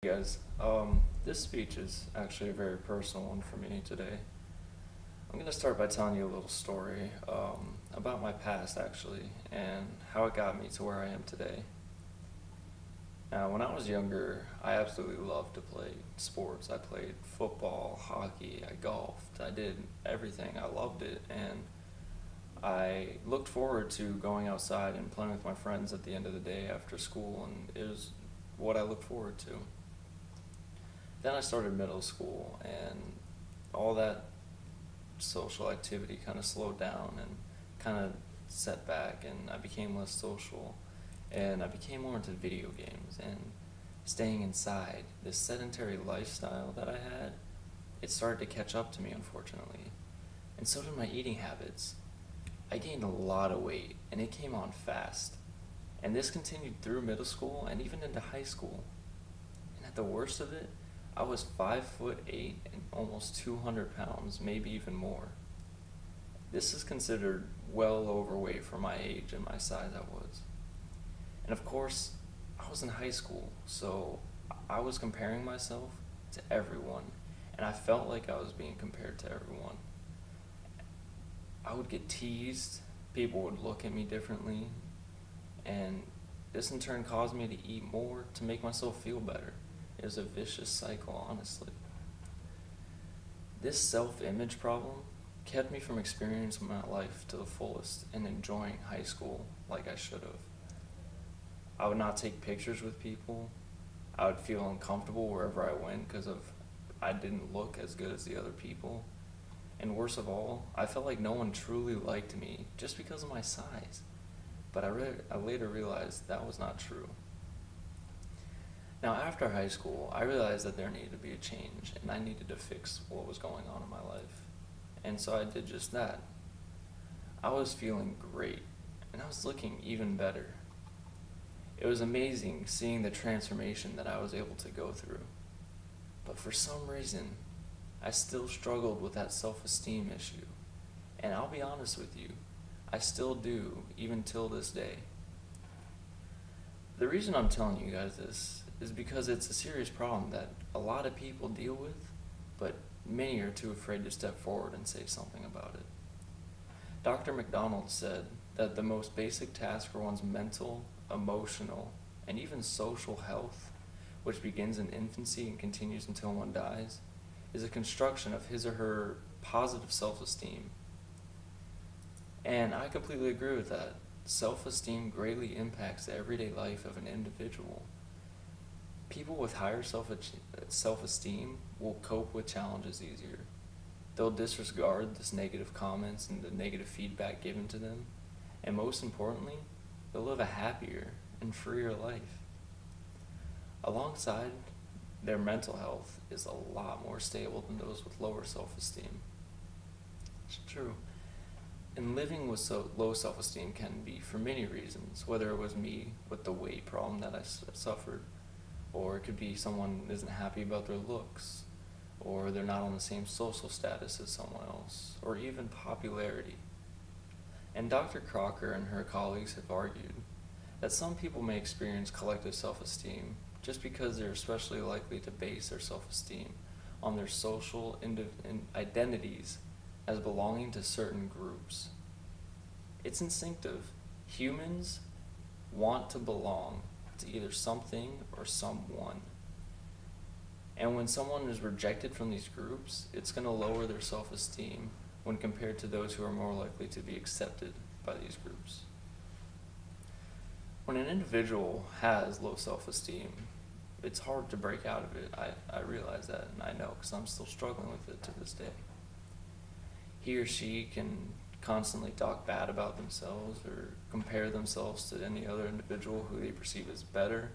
Hey guys, this speech is actually a very personal one for me today. I'm going to start by telling you a little story about my past actually and how it got me to where I am today. Now, when I was younger, I absolutely loved to play sports. I played football, hockey, I golfed, I did everything. I loved it, and I looked forward to going outside and playing with my friends at the end of the day after school, and it was what I looked forward to. Then I started middle school, and all that social activity kind of slowed down and kind of set back, and I became less social, and I became more into video games and staying inside. This sedentary lifestyle that I had, it started to catch up to me, unfortunately, and so did my eating habits. I gained a lot of weight, and it came on fast, and this continued through middle school and even into high school. And at the worst of it, I was 5'8" and almost 200 pounds, maybe even more. This is considered well overweight for my age and my size I was. And of course, I was in high school, so I was comparing myself to everyone, and I felt like I was being compared to everyone. I would get teased, people would look at me differently, and this in turn caused me to eat more to make myself feel better. It was a vicious cycle, honestly. This self-image problem kept me from experiencing my life to the fullest and enjoying high school like I should have. I would not take pictures with people. I would feel uncomfortable wherever I went because I didn't look as good as the other people. And worst of all, I felt like no one truly liked me just because of my size. But I later realized that was not true. Now, after high school, I realized that there needed to be a change, and I needed to fix what was going on in my life. And so I did just that. I was feeling great, and I was looking even better. It was amazing seeing the transformation that I was able to go through. But for some reason, I still struggled with that self-esteem issue. And I'll be honest with you, I still do, even till this day. The reason I'm telling you guys this is because it's a serious problem that a lot of people deal with, but many are too afraid to step forward and say something about it. Dr. McDonald said that the most basic task for one's mental, emotional, and even social health, which begins in infancy and continues until one dies, is a construction of his or her positive self-esteem. And I completely agree with that. Self-esteem greatly impacts the everyday life of an individual. People with higher self-esteem will cope with challenges easier. They'll disregard this negative comments and the negative feedback given to them, and most importantly, they'll live a happier and freer life. Alongside, their mental health is a lot more stable than those with lower self-esteem. It's true. And living with low self-esteem can be for many reasons, whether it was me with the weight problem that I suffered, or it could be someone isn't happy about their looks, or they're not on the same social status as someone else, or even popularity. And Dr. Crocker and her colleagues have argued that some people may experience collective self-esteem just because they're especially likely to base their self-esteem on their social identities as belonging to certain groups. It's instinctive. Humans want to belong to either something or someone. And when someone is rejected from these groups, it's going to lower their self-esteem when compared to those who are more likely to be accepted by these groups. When an individual has low self-esteem, it's hard to break out of it. I realize that, and I know because I'm still struggling with it to this day. He or she can constantly talk bad about themselves or compare themselves to any other individual who they perceive as better,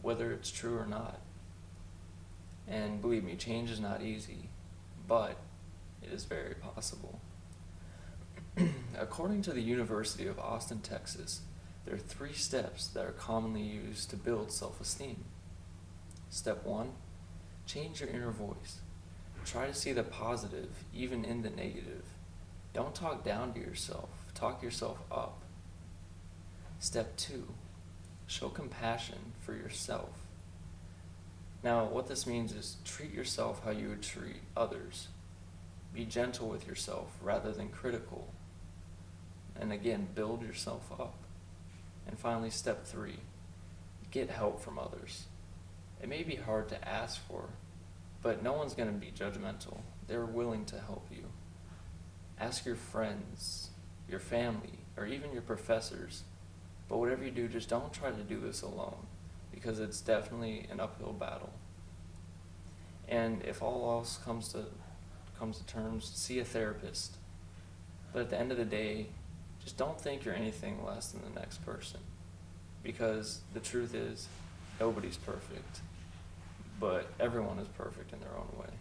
whether it's true or not. And believe me, change is not easy, but it is very possible. According to the University of Austin, Texas, there are 3 steps that are commonly used to build self-esteem. Step 1, change your inner voice. Try to see the positive, even in the negative. Don't talk down to yourself, talk yourself up. Step 2, show compassion for yourself. Now, what this means is treat yourself how you would treat others. Be gentle with yourself rather than critical. And again, build yourself up. And finally, step 3, get help from others. It may be hard to ask for, but no one's going to be judgmental. They're willing to help you. Ask your friends, your family, or even your professors. But whatever you do, just don't try to do this alone, because it's definitely an uphill battle. And if all else comes to terms, see a therapist. But at the end of the day, just don't think you're anything less than the next person. Because the truth is, nobody's perfect. But everyone is perfect in their own way.